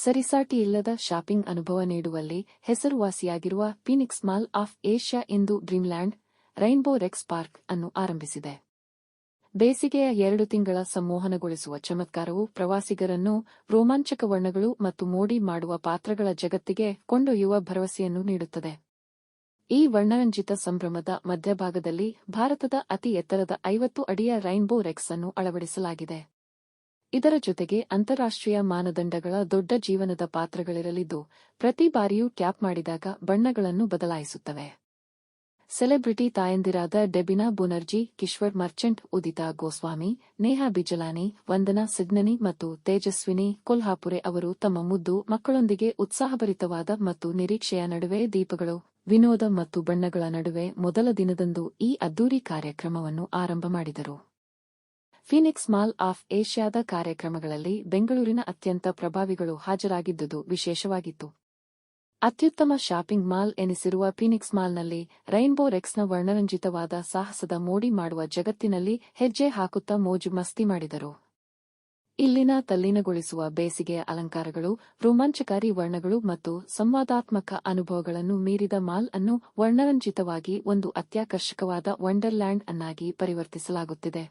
ಸರಿಸಾಟಿಯಿಲ್ಲದ shopping ಅನುಭವ ನೀಡುವಲ್ಲಿ ಹೆಸರುವಾಸಿಯಾಗಿರುವ ಫೀನಿಕ್ಸ್ ಮಾಲ್ ಆಫ್ ಏಷ್ಯಾ ಇಂದು ಡ್ರೀಮ್ಲ್ಯಾಂಡ್ ರೈನ್ಬೋ ರೆಕ್ಸ್ ಪಾರ್ಕ್ ಅನ್ನು ಆರಂಭಿಸಿದೆ. ಬೇಸಿಗೆಯ 2 ತಿಂಗಳ ಸಂಮೋಹನಗೊಳಿಸುವ ಚಮತ್ಕಾರವು ಪ್ರವಾಸಿಗರನ್ನು ರೋಮಾಂಚಕ ವರ್ಣಗಳು ಮತ್ತು ಮೋಡಿ ಮಾಡುವ ಪಾತ್ರಗಳ ಜಗತ್ತಿಗೆ ಕೊಂಡೊಯ್ಯುವ ಭರವಸೆಯನ್ನು ನೀಡುತ್ತದೆ. ಈ ವರ್ಣರಂಜಿತ ಸಂಭ್ರಮದ ಮಧ್ಯಭಾಗದಲ್ಲಿ ಭಾರತದ ಅತಿ ಎತ್ತರದ 50 ಅಡಿಯ ರೈನ್ಬೋ ರೆಕ್ಸ್ ಅನ್ನು ಅಳವಡಿಸಲಾಗಿದೆ. ಇದರ ಜೊತೆಗೆ ಅಂತಾರಾಷ್ಟ್ರೀಯ ಮಾನದಂಡಗಳ ದೊಡ್ಡ ಜೀವನದ ಪಾತ್ರಗಳಿರಲಿದ್ದು, ಪ್ರತಿ ಬಾರಿಯೂ ಟ್ಯಾಪ್ ಮಾಡಿದಾಗ ಬಣ್ಣಗಳನ್ನು ಬದಲಾಯಿಸುತ್ತವೆ. ಸೆಲೆಬ್ರಿಟಿ ತಾಯಂದಿರಾದ ಡೆಬಿನಾ ಬುನರ್ಜಿ, ಕಿಶ್ವರ್ ಮರ್ಚೆಂಟ್, ಉದಿತಾ ಗೋಸ್ವಾಮಿ, ನೇಹಾ ಬಿಜಲಾನಿ, ವಂದನಾ ಸಿಡ್ನನಿ ಮತ್ತು ತೇಜಸ್ವಿನಿ ಕೊಲ್ಹಾಪುರೆ ಅವರು ತಮ್ಮ ಮುದ್ದು ಮಕ್ಕಳೊಂದಿಗೆ ಉತ್ಸಾಹಭರಿತವಾದ ಮತ್ತು ನಿರೀಕ್ಷೆಯ ನಡುವೆ ದೀಪಗಳು, ವಿನೋದ ಮತ್ತು ಬಣ್ಣಗಳ ನಡುವೆ ಮೊದಲ ದಿನದಂದು ಈ ಅದ್ದೂರಿ ಕಾರ್ಯಕ್ರಮವನ್ನು ಆರಂಭ ಮಾಡಿದರು. ಫೀನಿಕ್ಸ್ ಮಾಲ್ ಆಫ್ ಏಷ್ಯಾದ ಕಾರ್ಯಕ್ರಮಗಳಲ್ಲಿ ಬೆಂಗಳೂರಿನ ಅತ್ಯಂತ ಪ್ರಭಾವಿಗಳು ಹಾಜರಾಗಿದ್ದುದು ವಿಶೇಷವಾಗಿತ್ತು. ಅತ್ಯುತ್ತಮ ಶಾಪಿಂಗ್ ಮಾಲ್ ಎನಿಸಿರುವ ಫೀನಿಕ್ಸ್ ಮಾಲ್ನಲ್ಲಿ ರೈನ್ಬೋ ರೆಕ್ಸ್ನ ವರ್ಣರಂಜಿತವಾದ ಸಾಹಸದ ಮೋಡಿ ಮಾಡುವ ಜಗತ್ತಿನಲ್ಲಿ ಹೆಜ್ಜೆ ಹಾಕುತ್ತಾ ಮೋಜು ಮಸ್ತಿ ಮಾಡಿದರು. ಇಲ್ಲಿನ ತಲ್ಲೀನಗೊಳಿಸುವ ಬೇಸಿಗೆಯ ಅಲಂಕಾರಗಳು, ರೋಮಾಂಚಕಾರಿ ವರ್ಣಗಳು ಮತ್ತು ಸಂವಾದಾತ್ಮಕ ಅನುಭವಗಳನ್ನು ಮೀರಿದ ಮಾಲ್ ಅನ್ನು ವರ್ಣರಂಜಿತವಾಗಿ ಒಂದು ಅತ್ಯಾಕರ್ಷಕವಾದ ವಂಡರ್ಲ್ಯಾಂಡ್ ಅನ್ನಾಗಿ ಪರಿವರ್ತಿಸಲಾಗುತ್ತಿದೆ.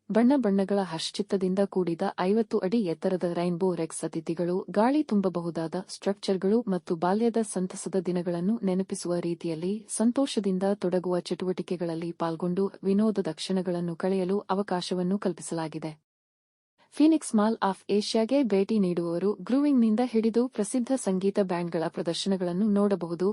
ಬಣ್ಣ ಬಣ್ಣಗಳ ಹರ್ಷಚಿತ್ತದಿಂದ ಕೂಡಿದ 50 ಅಡಿ ಎತ್ತರದ ರೈನ್ಬೋ ರೆಕ್ಸ್ ಅತಿಥಿಗಳು ಗಾಳಿ ತುಂಬಬಹುದಾದ ಸ್ಟ್ರಕ್ಚರ್ಗಳು ಮತ್ತು ಬಾಲ್ಯದ ಸಂತಸದ ದಿನಗಳನ್ನು ನೆನಪಿಸುವ ರೀತಿಯಲ್ಲಿ ಸಂತೋಷದಿಂದ ತೊಡಗುವ ಚಟುವಟಿಕೆಗಳಲ್ಲಿ ಪಾಲ್ಗೊಂಡು ವಿನೋದದ ಕ್ಷಣಗಳನ್ನು ಕಳೆಯಲು ಅವಕಾಶವನ್ನು ಕಲ್ಪಿಸಲಾಗಿದೆ. ಫೀನಿಕ್ಸ್ ಮಾಲ್ ಆಫ್ ಏಷ್ಯಾಗೆ ಭೇಟಿ ನೀಡುವವರು ಗ್ರೂವಿಂಗ್ನಿಂದ ಹಿಡಿದು ಪ್ರಸಿದ್ಧ ಸಂಗೀತ ಬ್ಯಾಂಡ್ಗಳ ಪ್ರದರ್ಶನಗಳನ್ನು ನೋಡಬಹುದು.